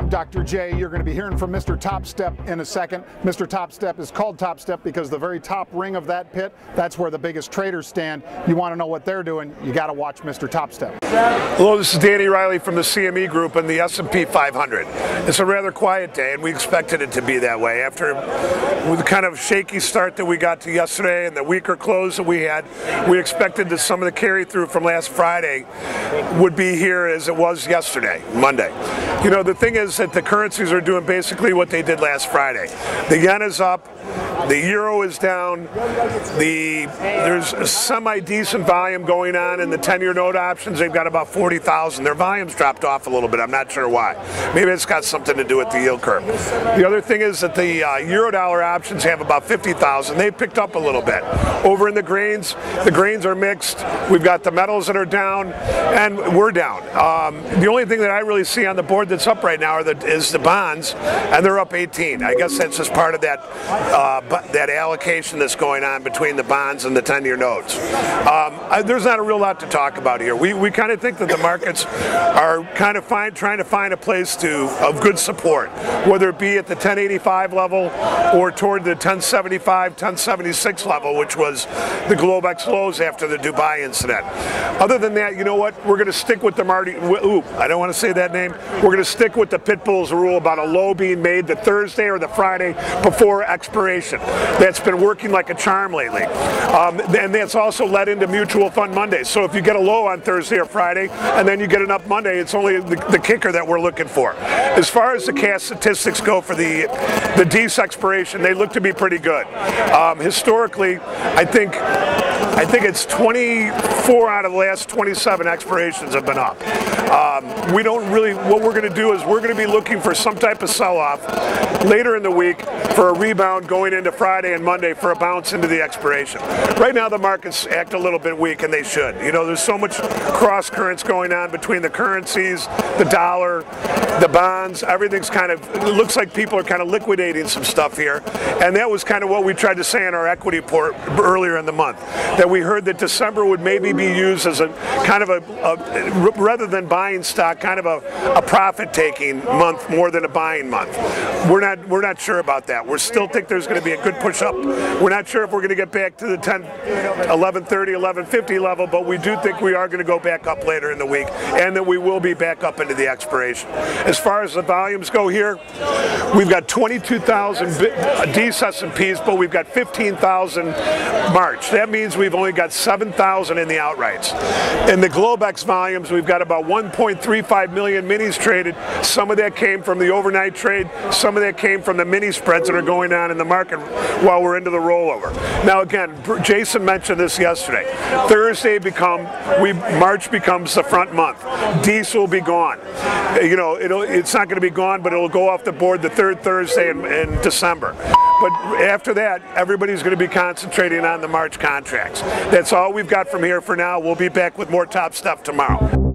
I'm Dr. J. You're going to be hearing from Mr. Top Step in a second. Mr. Top Step is called Top Step because the very top ring of that pit, that's where the biggest traders stand. You want to know what they're doing, you got to watch Mr. Top Step. Hello, this is Danny Riley from the CME Group and the S&P 500. It's a rather quiet day, and we expected it to be that way. After the kind of shaky start that we got to yesterday and the weaker close that we had, we expected that some of the carry-through from last Friday would be here as it was yesterday, Monday. You know, the thing is that the currencies are doing basically what they did last Friday. The yen is up, the euro is down, there's a semi-decent volume going on in the 10-year note options. They've got about 40,000. Their volume's dropped off a little bit. I'm not sure why. Maybe it's got something to do with the yield curve. The other thing is that the euro-dollar options have about 50,000. They've picked up a little bit. Over in the grains are mixed. We've got the metals that are down, and we're down. The only thing that I really see on the board that's up right now is the bonds, and they're up 18. I guess that's just part of that allocation that's going on between the bonds and the 10-year notes. There's not a real lot to talk about here. We kind of think that the markets are kind of trying to find a place of good support, whether it be at the 1085 level or toward the 1075, 1076 level, which was the Globex lows after the Dubai incident. Other than that, you know what? We're going to stick with the I don't want to say that name. We're going to stick with the Pitbull's rule about a low being made the Thursday or the Friday before expiration. That's been working like a charm lately. And that's also led into mutual fund Mondays. So if you get a low on Thursday or Friday and then you get an up Monday, it's only the kicker that we're looking for. As far as the cash statistics go for the DEES expiration, they look to be pretty good. Historically, I think it's 24 out of the last 27 expirations have been up. What we're going to do is we're going to be looking for some type of sell-off later in the week for a rebound going into Friday and Monday for a bounce into the expiration. Right now the markets act a little bit weak, and they should. You know, there's so much cross currents going on between the currencies, the dollar, the bonds. Everything's it looks like people are kind of liquidating some stuff here, and that was kind of what we tried to say in our equity report earlier in the month, that we heard that December would maybe be used as a kind of rather than buying stock, kind of a profit-taking month more than a buying month. We're not sure about that. We still think there's going to be a good push up. We're not sure if we're going to get back to the 1130, 1150 level, but we do think we are going to go back up later in the week, and that we will be back up into the expiration. As far as the volumes go here, we've got 22,000 DEES S&Ps, but we've got 15,000 March. That means we've only got 7,000 in the outrights. In the Globex volumes, we've got about 1.35 million minis traded. Some of that came from the overnight trade. Some of that came from the mini spreads that are going on in the market while we're into the rollover. Now again, Jason mentioned this yesterday. Thursday March becomes the front month. DEES will be gone. You know, it's not going to be gone, but it'll go off the board the third Thursday in December. But after that, everybody's going to be concentrating on the March contracts. That's all we've got from here for now. We'll be back with more top stuff tomorrow.